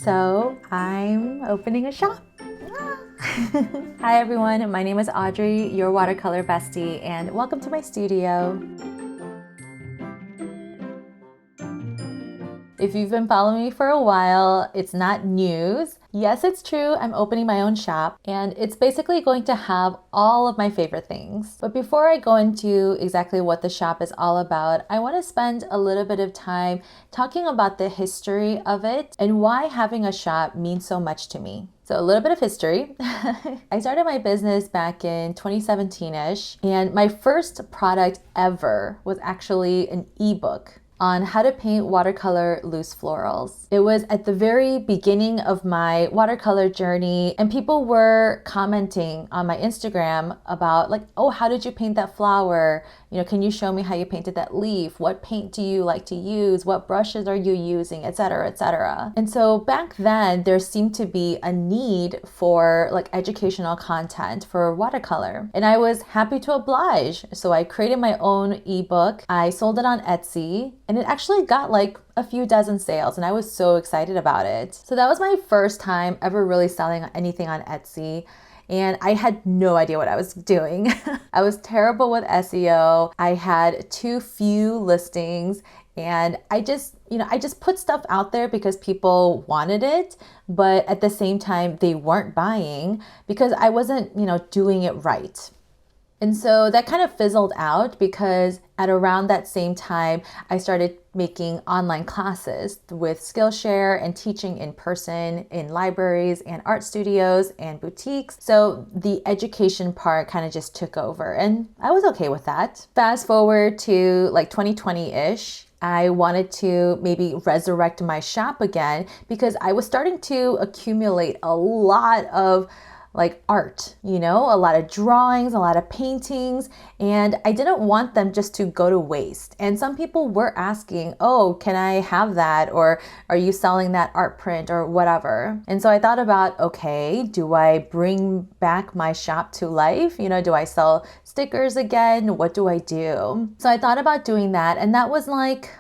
So I'm opening a shop. Hi everyone, my name is Audrey, your watercolor bestie, and welcome to my studio. If you've been following me for a while, it's not news. Yes, it's true, I'm opening my own shop, and it's basically going to have all of my favorite things. But before I go into exactly what the shop is all about, I want to spend a little bit of time talking about the history of it and why having a shop means so much to me. So a little bit of history. I started my business back in 2017-ish, and my first product ever was actually an ebook on how to paint watercolor loose florals. It was at the very beginning of my watercolor journey, and people were commenting on my Instagram about like, oh, how did you paint that flower? You know, can you show me how you painted that leaf? What paint do you like to use? What brushes are you using, etc., etc. And so back then there seemed to be a need for like educational content for watercolor. And I was happy to oblige. So I created my own ebook. I sold it on Etsy, and it actually got like a few dozen sales, and I was so excited about it. So that was my first time ever really selling anything on Etsy. And I had no idea what I was doing. I was terrible with SEO. I had too few listings, and I just put stuff out there because people wanted it, but at the same time they weren't buying because I wasn't, doing it right. And so that kind of fizzled out because at around that same time, I started making online classes with Skillshare and teaching in person in libraries and art studios and boutiques. So the education part kind of just took over, and I was okay with that. Fast forward to like 2020-ish. I wanted to maybe resurrect my shop again because I was starting to accumulate a lot of like art, a lot of drawings, a lot of paintings, and I didn't want them just to go to waste. And some people were asking, oh, can I have that? Or are you selling that art print or whatever? And so I thought about, okay, do I bring back my shop to life? Do I sell stickers again? What do I do? So I thought about doing that, and that was like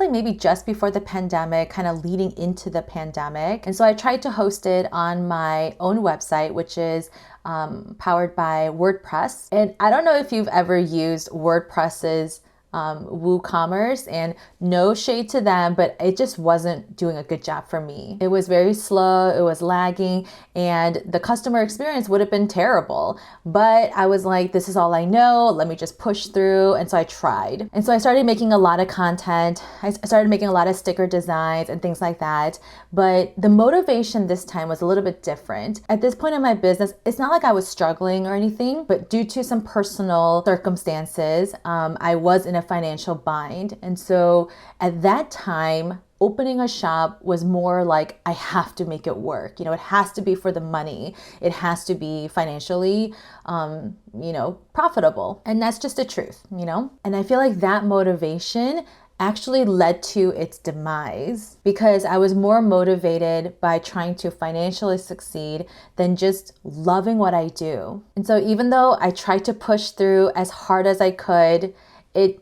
maybe just before the pandemic, kind of leading into the pandemic. And so I tried to host it on my own website, which is powered by WordPress. And I don't know if you've ever used WordPress's WooCommerce, and no shade to them, but it just wasn't doing a good job for me. It was very slow, it was lagging, and the customer experience would have been terrible. But I was like, this is all I know, let me just push through. And so I tried. And so I started making a lot of content. I started making a lot of sticker designs and things like that. But the motivation this time was a little bit different. At this point in my business, it's not like I was struggling or anything, but due to some personal circumstances, I was in a financial bind. And so at that time, opening a shop was more like, I have to make it work. It has to be for the money. It has to be financially, profitable. And that's just the truth, And I feel like that motivation actually led to its demise because I was more motivated by trying to financially succeed than just loving what I do. And so even though I tried to push through as hard as I could, it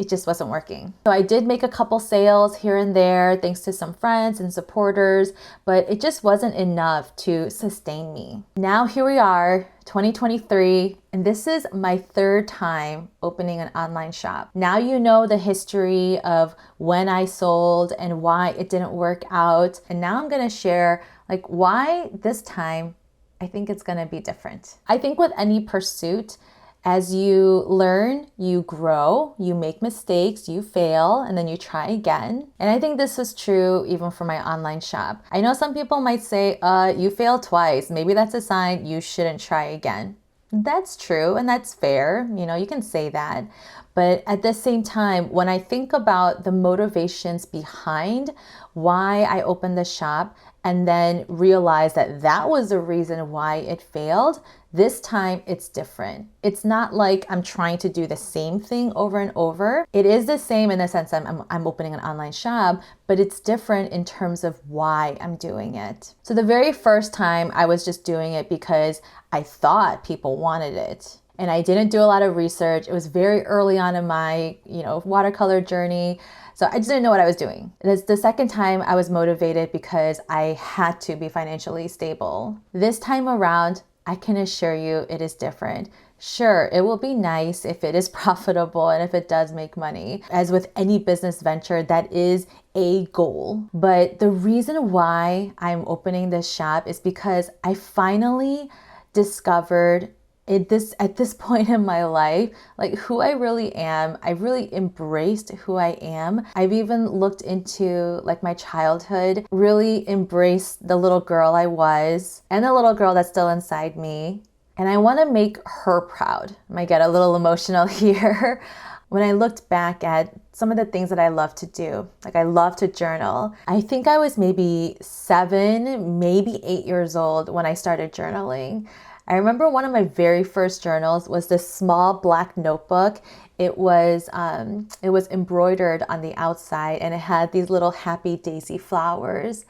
just wasn't working. So I did make a couple sales here and there thanks to some friends and supporters, but it just wasn't enough to sustain me. Now here we are, 2023, and this is my third time opening an online shop. Now you know the history of when I sold and why it didn't work out. And now I'm gonna share like why this time I think it's gonna be different. I think with any pursuit, as you learn, you grow, you make mistakes, you fail, and then you try again. And I think this is true even for my online shop. I know some people might say, you failed twice. Maybe that's a sign you shouldn't try again. That's true, and that's fair. You can say that. But at the same time, when I think about the motivations behind why I opened the shop and then realize that that was the reason why it failed, this time it's different. It's not like I'm trying to do the same thing over and over. It is the same in the sense that I'm opening an online shop, but it's different in terms of why I'm doing it. So the very first time I was just doing it because I thought people wanted it. and I didn't do a lot of research. It was very early on in my, watercolor journey. So I just didn't know what I was doing. The second time I was motivated because I had to be financially stable. This time around, I can assure you it is different. Sure, it will be nice if it is profitable and if it does make money. As with any business venture, that is a goal. But the reason why I'm opening this shop is because I finally discovered at this point in my life, like who I really am. I really embraced who I am. I've even looked into like my childhood, really embraced the little girl I was and the little girl that's still inside me. And I want to make her proud. I might get a little emotional here. When I looked back at some of the things that I love to do, like I love to journal. I think I was maybe 7, maybe 8 years old when I started journaling. I remember one of my very first journals was this small black notebook. It was embroidered on the outside and it had these little happy daisy flowers.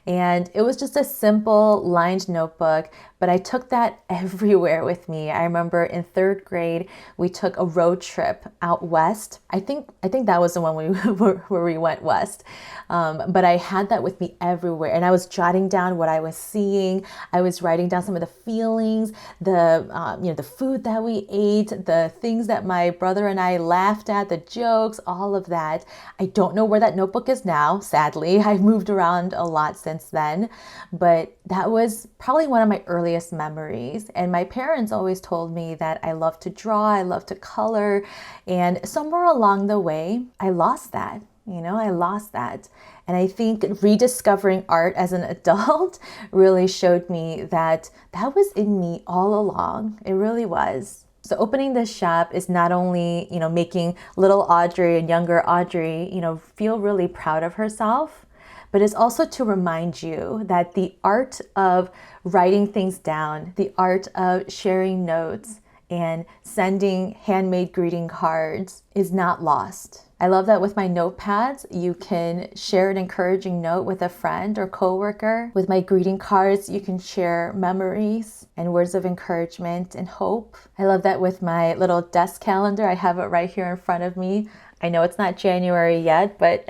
And it was just a simple lined notebook, but I took that everywhere with me. I remember in 3rd grade, we took a road trip out west. I think that was the one where we went west. But I had that with me everywhere, and I was jotting down what I was seeing. I was writing down some of the feelings, the food that we ate, the things that my brother and I laughed at, the jokes, all of that. I don't know where that notebook is now. Sadly, I've moved around a lot since then, but that was probably one of my earliest memories. And my parents always told me that I love to draw, I love to color, and somewhere along the way, I lost that. I lost that. And I think rediscovering art as an adult really showed me that that was in me all along. It really was. So opening this shop is not only, making little Audrey and younger Audrey, feel really proud of herself, but it's also to remind you that the art of writing things down, the art of sharing notes and sending handmade greeting cards is not lost. I love that with my notepads, you can share an encouraging note with a friend or coworker. With my greeting cards, you can share memories and words of encouragement and hope. I love that with my little desk calendar. I have it right here in front of me. I know it's not January yet, but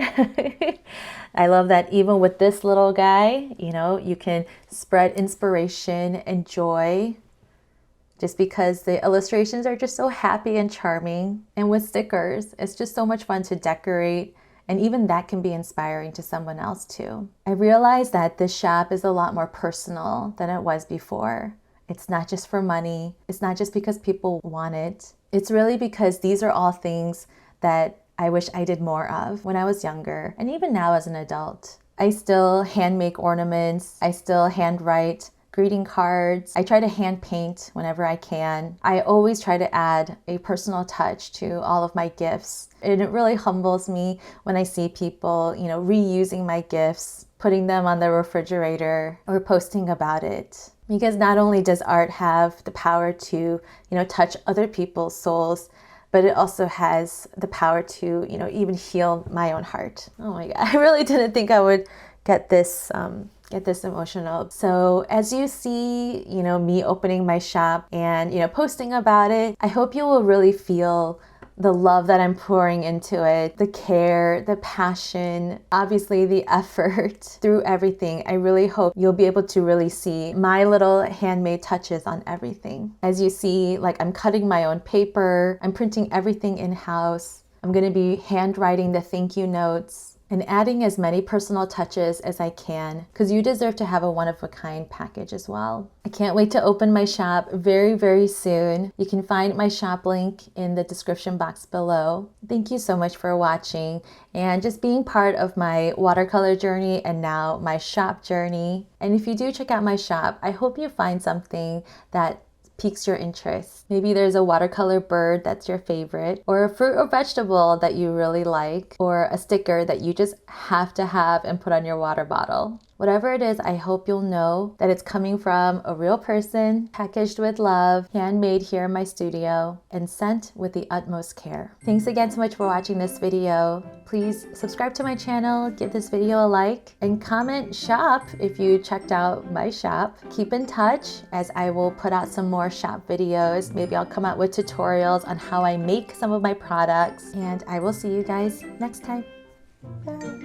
I love that even with this little guy, you can spread inspiration and joy just because the illustrations are just so happy and charming. And with stickers, it's just so much fun to decorate, and even that can be inspiring to someone else too. I realized that this shop is a lot more personal than it was before. It's not just for money. It's not just because people want it. It's really because these are all things that I wish I did more of when I was younger, and even now as an adult. I still hand make ornaments. I still handwrite greeting cards. I try to hand paint whenever I can. I always try to add a personal touch to all of my gifts. And it really humbles me when I see people, reusing my gifts, putting them on the refrigerator or posting about it. Because not only does art have the power to, touch other people's souls, but it also has the power to, even heal my own heart. Oh my God, I really didn't think I would get this emotional. So as you see, me opening my shop and, posting about it, I hope you will really feel the love that I'm pouring into it, the care, the passion, obviously the effort through everything. I really hope you'll be able to really see my little handmade touches on everything. As you see, like I'm cutting my own paper, I'm printing everything in-house. I'm going to be handwriting the thank you notes and adding as many personal touches as I can, because you deserve to have a one-of-a-kind package as well. I can't wait to open my shop very, very soon. You can find my shop link in the description box below. Thank you so much for watching and just being part of my watercolor journey and now my shop journey. And if you do check out my shop, I hope you find something that piques your interest. Maybe there's a watercolor bird that's your favorite, or a fruit or vegetable that you really like, or a sticker that you just have to have and put on your water bottle. Whatever it is, I hope you'll know that it's coming from a real person, packaged with love, handmade here in my studio, and sent with the utmost care. Thanks again so much for watching this video. Please subscribe to my channel, give this video a like, and comment shop if you checked out my shop. Keep in touch as I will put out some more shop videos. Maybe I'll come out with tutorials on how I make some of my products, and I will see you guys next time. Bye.